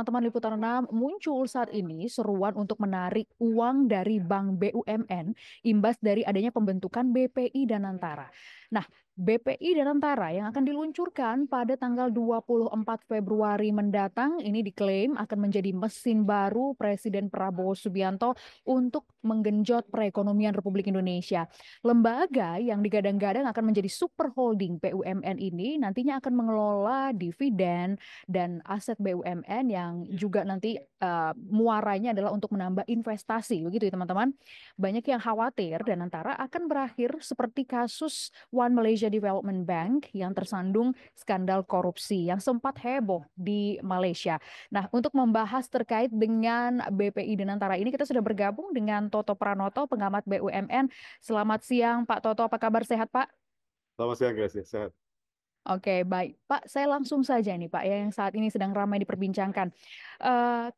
teman-teman Liputan 6, muncul saat ini seruan untuk menarik uang dari Bank BUMN imbas dari adanya pembentukan BPI Danantara. Nah, BPI Danantara yang akan diluncurkan pada tanggal 24 Februari mendatang ini diklaim akan menjadi mesin baru Presiden Prabowo Subianto untuk menggenjot perekonomian Republik Indonesia. Lembaga yang digadang-gadang akan menjadi super holding BUMN ini nantinya akan mengelola dividen dan aset BUMN yang juga nanti muaranya adalah untuk menambah investasi. Begitu ya teman-teman. Banyak yang khawatir dan antara akan berakhir seperti kasus One Malaysia Development Bank yang tersandung skandal korupsi yang sempat heboh di Malaysia. Nah, untuk membahas terkait dengan BPI Danantara ini kita sudah bergabung dengan Toto Pranoto, pengamat BUMN. Selamat siang Pak Toto, apa kabar, sehat Pak? Selamat siang, Gracia. Sehat. Oke, baik. Pak, saya langsung saja nih Pak, yang saat ini sedang ramai diperbincangkan.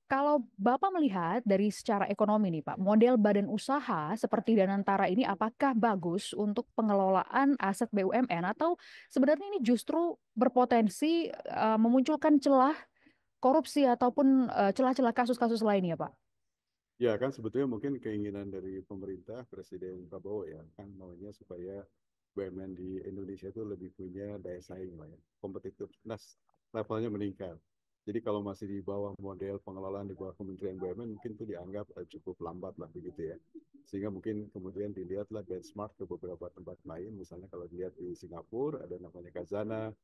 Kalau Bapak melihat dari secara ekonomi nih Pak, model badan usaha seperti Danantara ini apakah bagus untuk pengelolaan aset BUMN atau sebenarnya ini justru berpotensi memunculkan celah korupsi ataupun celah-celah kasus-kasus lainnya Pak? Ya, kan sebetulnya mungkin keinginan dari pemerintah, Presiden Prabowo ya, kan maunya supaya BUMN di Indonesia itu lebih punya daya saing lah ya, kompetitiveness levelnya meningkat. Jadi kalau masih di bawah model pengelolaan di bawah Kementerian BUMN mungkin itu dianggap cukup lambat lah begitu ya. Sehingga mungkin kemudian dilihatlah benchmark ke beberapa tempat lain, misalnya kalau dilihat di Singapura ada namanya Kazana,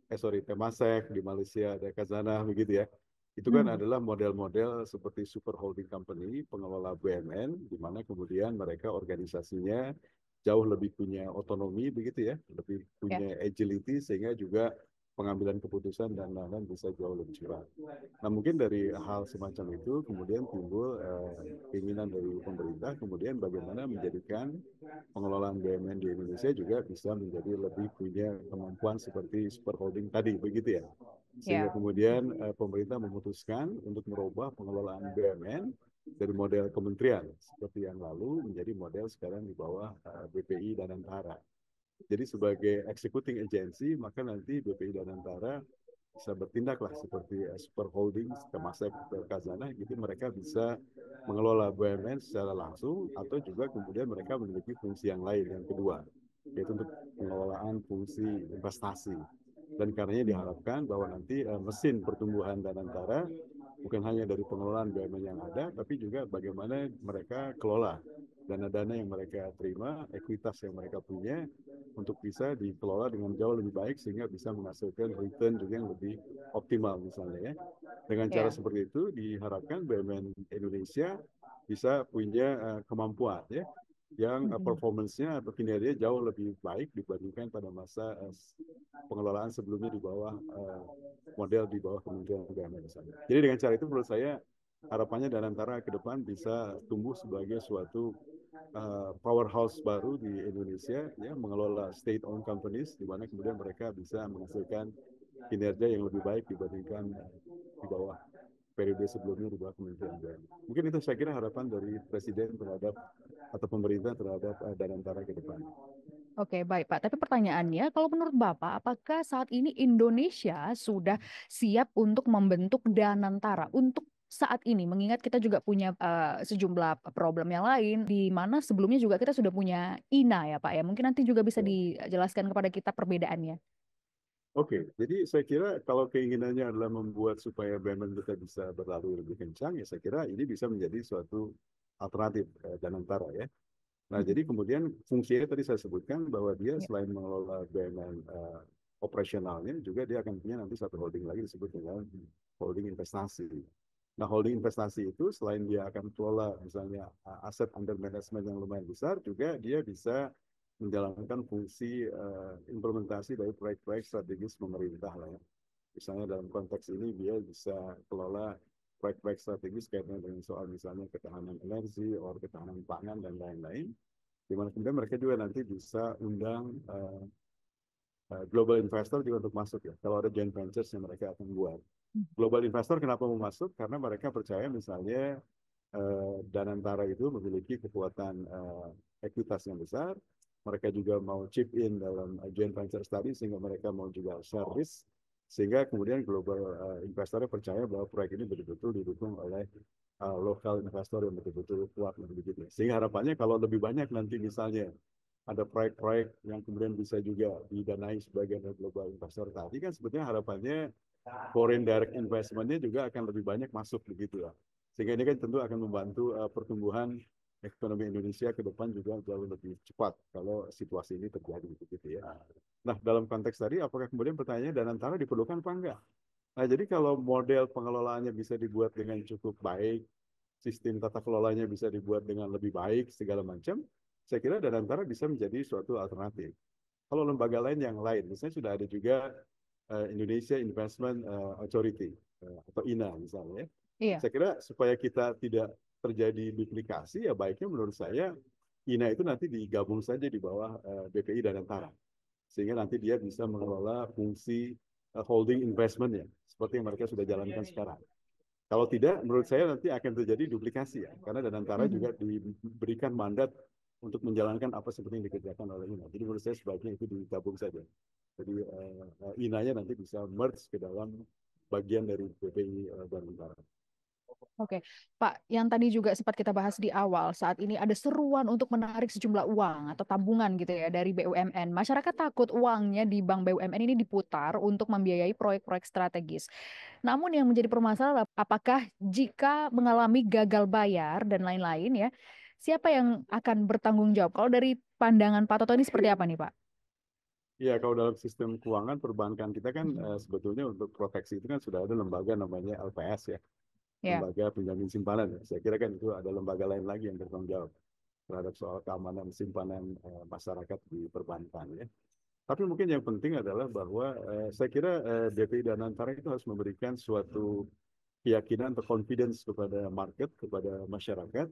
Temasek, di Malaysia ada Kazana begitu ya. Itu kan Hmm, adalah model-model seperti super holding company, pengelola BUMN, di mana kemudian mereka organisasinya jauh lebih punya otonomi begitu ya, lebih ya. punya agility sehingga juga pengambilan keputusan dan lain-lain bisa jauh lebih cepat. Nah mungkin dari hal semacam itu kemudian timbul keinginan dari pemerintah kemudian bagaimana menjadikan pengelolaan BUMN di Indonesia juga bisa menjadi lebih punya kemampuan seperti super holding tadi begitu ya. Sehingga Ya. kemudian pemerintah memutuskan untuk merubah pengelolaan BUMN dari model kementerian seperti yang lalu menjadi model sekarang di bawah BPI dan Antara. Jadi sebagai executing agency maka nanti BPI dan Antara bisa bertindaklah seperti super holding, Temasek, Kazana, gitu mereka bisa mengelola BUMN secara langsung atau juga kemudian mereka memiliki fungsi yang lain yang kedua, yaitu untuk pengelolaan fungsi investasi. Dan karenanya Hmm. diharapkan bahwa nanti mesin pertumbuhan Danantara bukan hanya dari pengelolaan BUMN yang ada, tapi juga bagaimana mereka kelola dana-dana yang mereka terima, ekuitas yang mereka punya, untuk bisa dikelola dengan jauh lebih baik sehingga bisa menghasilkan return juga yang lebih optimal misalnya ya. Dengan cara Ya. seperti itu diharapkan BUMN Indonesia bisa punya kemampuan ya yang Hmm. performance-nya atau kinerjanya jauh lebih baik dibandingkan pada masa pengelolaan sebelumnya di bawah model di bawah Kementerian Agama misalnya. Jadi dengan cara itu menurut saya harapannya Danantara ke depan bisa tumbuh sebagai suatu powerhouse baru di Indonesia ya mengelola state owned companies di mana kemudian mereka bisa menghasilkan kinerja yang lebih baik dibandingkan di bawah periode sebelumnya di bawah Kementerian BUMN. Mungkin itu saya kira harapan dari Presiden terhadap atau pemerintah terhadap Danantara ke depan. Oke, baik Pak. Tapi pertanyaannya, kalau menurut Bapak, apakah saat ini Indonesia sudah siap untuk membentuk Danantara untuk saat ini? Mengingat kita juga punya sejumlah problem yang lain, di mana sebelumnya juga kita sudah punya INA ya Pak ya. Mungkin nanti juga bisa Ya. dijelaskan kepada kita perbedaannya. Oke, jadi saya kira kalau keinginannya adalah membuat supaya BUMN kita bisa berlalu lebih kencang, ya saya kira ini bisa menjadi suatu alternatif Danantara ya. Nah, Mhm. jadi kemudian fungsinya tadi saya sebutkan bahwa dia Ya. selain mengelola BUMN operasionalnya, juga dia akan punya nanti satu holding lagi disebut dengan holding investasi. Nah, holding investasi itu selain dia akan kelola misalnya aset under management yang lumayan besar, juga dia bisa menjalankan fungsi implementasi dari proyek-proyek strategis pemerintah lah ya. Misalnya dalam konteks ini dia bisa kelola proyek-proyek strategis kaitannya dengan soal misalnya ketahanan energi, or ketahanan pangan dan lain-lain. Di mana kemudian mereka juga nanti bisa undang global investor juga untuk masuk ya. Kalau ada joint ventures yang mereka akan buat. Global investor kenapa mau masuk? Karena mereka percaya misalnya Danantara itu memiliki kekuatan ekuitas yang besar. Mereka juga mau chip in dalam joint venture study sehingga mereka mau juga share risk Sehingga kemudian global investornya percaya bahwa proyek ini betul-betul didukung oleh lokal investor yang betul-betul kuat begitu. Sehingga harapannya kalau lebih banyak nanti misalnya ada proyek-proyek yang kemudian bisa juga didanai sebagian dari global investor tadi kan sebetulnya harapannya foreign direct investment-nya juga akan lebih banyak masuk begitu ya. Sehingga ini kan tentu akan membantu pertumbuhan ekonomi Indonesia ke depan juga jauh lebih cepat kalau situasi ini terjadi begitu ya. Nah, dalam konteks tadi apakah kemudian pertanyaannya Danantara diperlukan apa enggak? Nah, jadi kalau model pengelolaannya bisa dibuat dengan cukup baik, sistem tata kelolanya bisa dibuat dengan lebih baik, segala macam, saya kira Danantara bisa menjadi suatu alternatif. Kalau lembaga lain yang lain, misalnya sudah ada juga Indonesia Investment Authority atau INA misalnya. Iya. Saya kira supaya kita tidak terjadi duplikasi, ya baiknya menurut saya INA itu nanti digabung saja di bawah BPI Danantara. Sehingga nanti dia bisa mengelola fungsi holding investment-nya, seperti yang mereka sudah jalankan sekarang. Kalau tidak, menurut saya nanti akan terjadi duplikasi ya, karena Danantara juga diberikan mandat untuk menjalankan apa seperti yang dikerjakan oleh INA. Jadi menurut saya sebaiknya itu digabung saja. Jadi INA-nya nanti bisa merge ke dalam bagian dari BPI Danantara. Oke, Pak, yang tadi juga sempat kita bahas di awal, saat ini ada seruan untuk menarik sejumlah uang atau tabungan gitu ya dari BUMN. Masyarakat takut uangnya di bank BUMN ini diputar untuk membiayai proyek-proyek strategis. Namun yang menjadi permasalahan apakah jika mengalami gagal bayar dan lain-lain ya, siapa yang akan bertanggung jawab? Kalau dari pandangan Pak Toto ini seperti apa nih, Pak? Iya, kalau dalam sistem keuangan perbankan kita kan sebetulnya untuk proteksi itu kan sudah ada lembaga namanya LPS ya, Ya. lembaga penjamin simpanan. Ya. Saya kira kan itu ada lembaga lain lagi yang bertanggung jawab terhadap soal keamanan simpanan masyarakat di perbankan ya. Tapi mungkin yang penting adalah bahwa saya kira BPI Danantara itu harus memberikan suatu keyakinan atau confidence kepada market, kepada masyarakat,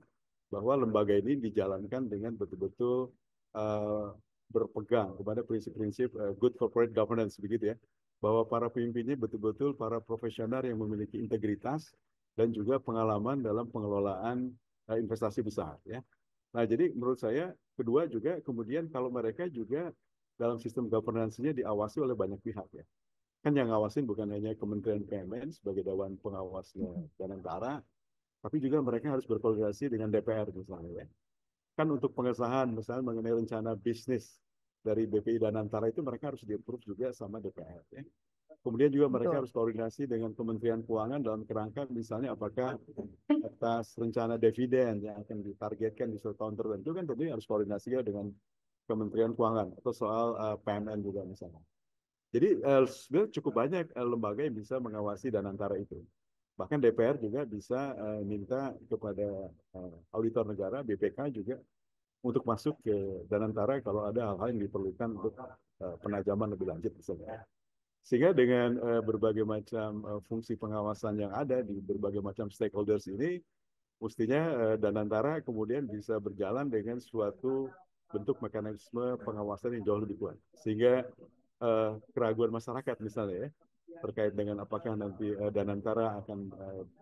bahwa lembaga ini dijalankan dengan betul-betul uh, berpegang kepada prinsip-prinsip good corporate governance begitu ya, bahwa para pemimpinnya betul-betul para profesional yang memiliki integritas dan juga pengalaman dalam pengelolaan investasi besar ya. Nah, jadi menurut saya kedua juga kemudian kalau mereka juga dalam sistem governance-nya diawasi oleh banyak pihak ya. Kan yang ngawasin bukan hanya Kementerian PMN sebagai Dewan Pengawasnya Danantara, tapi juga mereka harus berkoordinasi dengan DPR misalnya ya. Kan untuk pengesahan misalnya mengenai rencana bisnis dari BPI Danantara itu mereka harus di-approve juga sama DPR ya. Kemudian juga mereka Betul. harus koordinasi dengan Kementerian Keuangan dalam kerangka misalnya apakah atas rencana dividen yang akan ditargetkan di suatu tahun tertentu kan tentunya harus koordinasi juga dengan Kementerian Keuangan atau soal PMN juga misalnya. Jadi sebenarnya cukup banyak lembaga yang bisa mengawasi Danantara itu. Bahkan DPR juga bisa minta kepada auditor negara, BPK juga, untuk masuk ke Danantara kalau ada hal-hal yang diperlukan untuk penajaman lebih lanjut misalnya. Sehingga dengan berbagai macam fungsi pengawasan yang ada di berbagai macam stakeholders ini, mestinya Danantara kemudian bisa berjalan dengan suatu bentuk mekanisme pengawasan yang jauh lebih kuat. Sehingga keraguan masyarakat misalnya ya, terkait dengan apakah nanti Danantara akan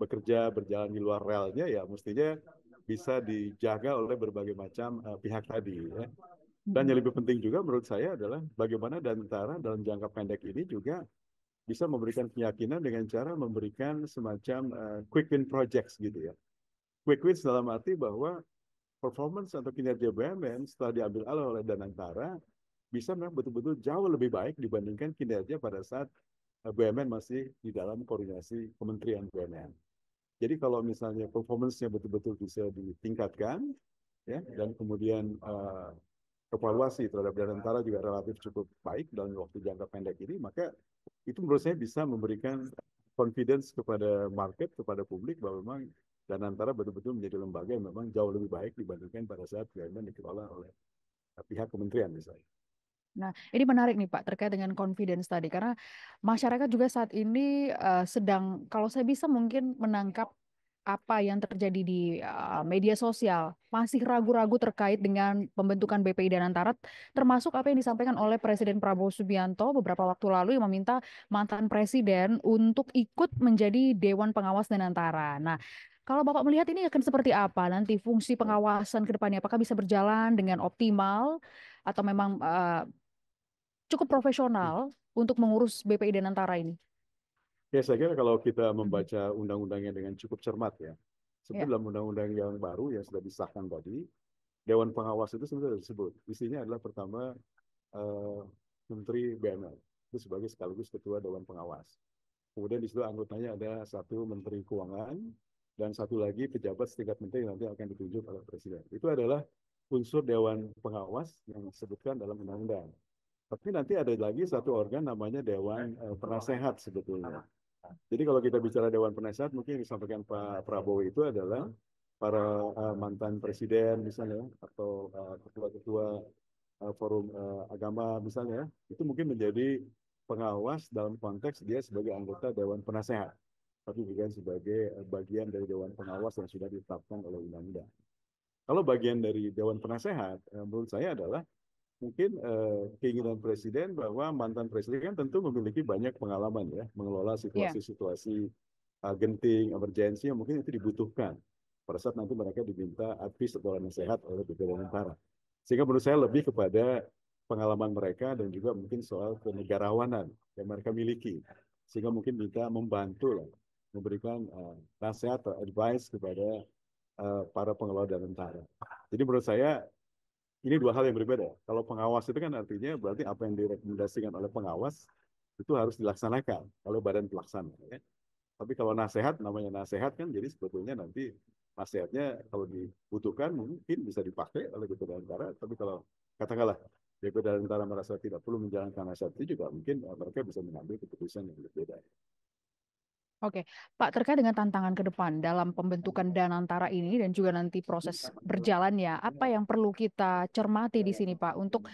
bekerja berjalan di luar relnya ya mestinya bisa dijaga oleh berbagai macam pihak tadi ya. Dan yang lebih penting juga menurut saya adalah bagaimana Danantara dalam jangka pendek ini juga bisa memberikan keyakinan dengan cara memberikan semacam quick win projects gitu ya. Quick wins dalam arti bahwa performance atau kinerja BUMN setelah diambil alih oleh Danantara bisa memang betul-betul jauh lebih baik dibandingkan kinerja pada saat BUMN masih di dalam koordinasi Kementerian BUMN. Jadi kalau misalnya performance-nya betul-betul bisa ditingkatkan, ya, dan kemudian evaluasi terhadap Danantara juga relatif cukup baik dalam waktu jangka pendek ini, maka itu menurut saya bisa memberikan confidence kepada market, kepada publik bahwa memang Danantara betul-betul menjadi lembaga yang memang jauh lebih baik dibandingkan pada saat BUMN dikelola oleh pihak kementerian misalnya. Nah, ini menarik nih Pak terkait dengan confidence tadi karena masyarakat juga saat ini sedang kalau saya bisa mungkin menangkap apa yang terjadi di media sosial masih ragu-ragu terkait dengan pembentukan BPI Danantara termasuk apa yang disampaikan oleh Presiden Prabowo Subianto beberapa waktu lalu yang meminta mantan presiden untuk ikut menjadi Dewan Pengawas Danantara. Nah, kalau Bapak melihat ini akan seperti apa nanti fungsi pengawasan ke depannya apakah bisa berjalan dengan optimal atau memang cukup profesional untuk mengurus BPI Danantara ini? Ya, saya kira kalau kita membaca undang-undangnya dengan cukup cermat ya, Ya, sebetulnya dalam undang-undang yang baru yang sudah disahkan tadi, Dewan Pengawas itu sebenarnya disebut. Isinya adalah pertama eh, Menteri BUMN itu sebagai sekaligus Ketua Dewan Pengawas. Kemudian di situ anggotanya ada satu Menteri Keuangan dan satu lagi pejabat setingkat menteri yang nanti akan ditunjuk oleh Presiden. Itu adalah unsur Dewan Pengawas yang disebutkan dalam undang-undang. Tapi nanti ada lagi satu organ namanya Dewan Penasehat sebetulnya. Jadi kalau kita bicara Dewan Penasehat, mungkin yang disampaikan Pak Prabowo itu adalah para mantan presiden misalnya, atau ketua-ketua forum agama misalnya, itu mungkin menjadi pengawas dalam konteks dia sebagai anggota Dewan Penasehat, tapi juga sebagai bagian dari Dewan Pengawas yang sudah ditetapkan oleh undang-undang. Kalau bagian dari Dewan Penasehat, menurut saya adalah mungkin keinginan presiden bahwa mantan presiden kan tentu memiliki banyak pengalaman ya mengelola ya. situasi-situasi genting, emergensi yang mungkin itu dibutuhkan pada saat nanti mereka diminta advis atau nasihat oleh BPD Antara. Sehingga menurut saya lebih kepada pengalaman mereka dan juga mungkin soal kenegarawanan yang mereka miliki. Sehingga mungkin kita membantu lah, memberikan nasihat atau advice kepada para pengelola dan tentara. Jadi menurut saya ini dua hal yang berbeda. Kalau pengawas itu kan artinya berarti apa yang direkomendasikan oleh pengawas itu harus dilaksanakan oleh badan pelaksana. Ya. Tapi kalau nasihat, namanya nasihat kan, jadi sebetulnya nanti nasihatnya kalau dibutuhkan mungkin bisa dipakai oleh BPD Antara. Tapi kalau katakanlah BPD Antara merasa tidak perlu menjalankan nasihat itu juga mungkin mereka bisa mengambil keputusan yang berbeda. Oke, Pak, terkait dengan tantangan ke depan dalam pembentukan Danantara ini dan juga nanti proses berjalannya, apa yang perlu kita cermati di sini, Pak, untuk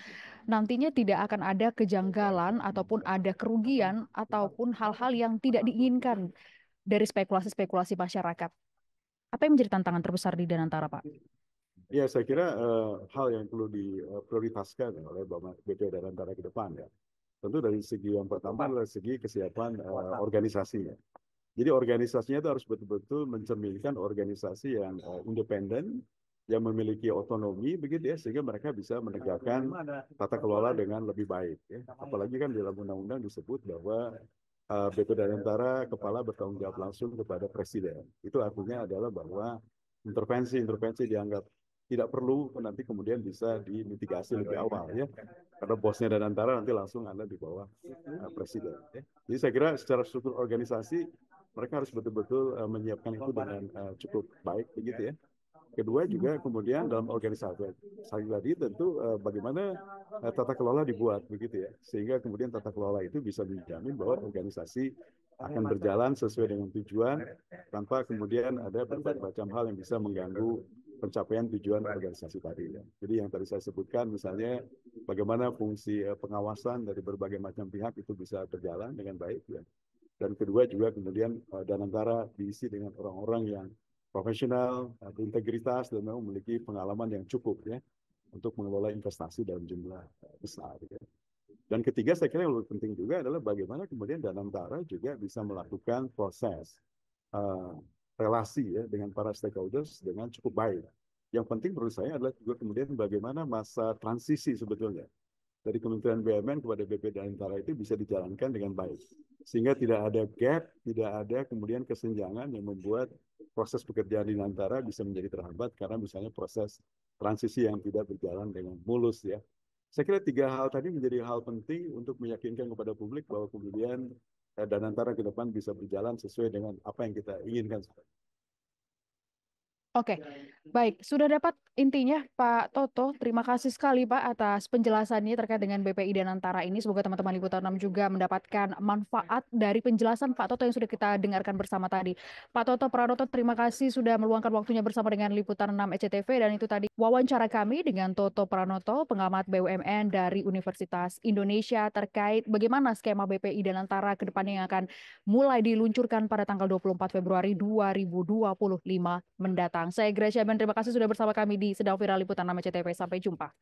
nantinya tidak akan ada kejanggalan ataupun ada kerugian ataupun hal-hal yang tidak diinginkan dari spekulasi-spekulasi masyarakat. Apa yang menjadi tantangan terbesar di Danantara, Pak? Ya, saya kira hal yang perlu diprioritaskan oleh BPD Antara ke depan ya. Tentu dari segi yang pertama adalah segi kesiapan organisasinya. Jadi organisasinya itu harus betul-betul mencerminkan organisasi yang independen, yang memiliki otonomi begitu ya, sehingga mereka bisa menegakkan tata kelola dengan lebih baik. Ya. Apalagi kan di dalam undang-undang disebut bahwa BPD Antara kepala bertanggung jawab langsung kepada presiden. Itu artinya adalah bahwa intervensi-intervensi dianggap tidak perlu nanti kemudian bisa dimitigasi lebih awal ya, karena bosnya dan antara nanti langsung ada di bawah presiden. Ya. Jadi saya kira secara struktur organisasi mereka harus betul-betul menyiapkan itu dengan cukup baik begitu ya. Kedua juga kemudian dalam organisasi tadi tentu bagaimana tata kelola dibuat begitu ya, sehingga kemudian tata kelola itu bisa menjamin bahwa organisasi akan berjalan sesuai dengan tujuan tanpa kemudian ada berbagai macam hal yang bisa mengganggu pencapaian tujuan organisasi tadi ya. Jadi yang tadi saya sebutkan misalnya bagaimana fungsi pengawasan dari berbagai macam pihak itu bisa berjalan dengan baik ya. Dan kedua juga kemudian Danantara diisi dengan orang-orang yang profesional, berintegritas, dan memang memiliki pengalaman yang cukup ya untuk mengelola investasi dalam jumlah besar. Ya. Dan ketiga, saya kira yang lebih penting juga adalah bagaimana kemudian Danantara juga bisa melakukan proses uh, relasi ya dengan para stakeholders dengan cukup baik. Yang penting menurut saya adalah juga kemudian bagaimana masa transisi sebetulnya dari Kementerian BUMN kepada BPD Antara itu bisa dijalankan dengan baik. Sehingga tidak ada gap, tidak ada kemudian kesenjangan yang membuat proses pekerjaan di Antara bisa menjadi terhambat karena misalnya proses transisi yang tidak berjalan dengan mulus ya. Saya kira tiga hal tadi menjadi hal penting untuk meyakinkan kepada publik bahwa kemudian Danantara ke depan bisa berjalan sesuai dengan apa yang kita inginkan. Oke, baik. Sudah dapat intinya, Pak Toto. Terima kasih sekali, Pak, atas penjelasannya terkait dengan BPI dan Antara ini. Semoga teman-teman Liputan 6 juga mendapatkan manfaat dari penjelasan Pak Toto yang sudah kita dengarkan bersama tadi. Pak Toto Pranoto, terima kasih sudah meluangkan waktunya bersama dengan Liputan 6 SCTV. Dan itu tadi wawancara kami dengan Toto Pranoto, pengamat BUMN dari Universitas Indonesia terkait bagaimana skema BPI dan Antara ke depannya yang akan mulai diluncurkan pada tanggal 24 Februari 2025 mendatang. Saya Gracia Ben, terima kasih sudah bersama kami di Sedang Viral Liputan 6 CTV. Sampai jumpa.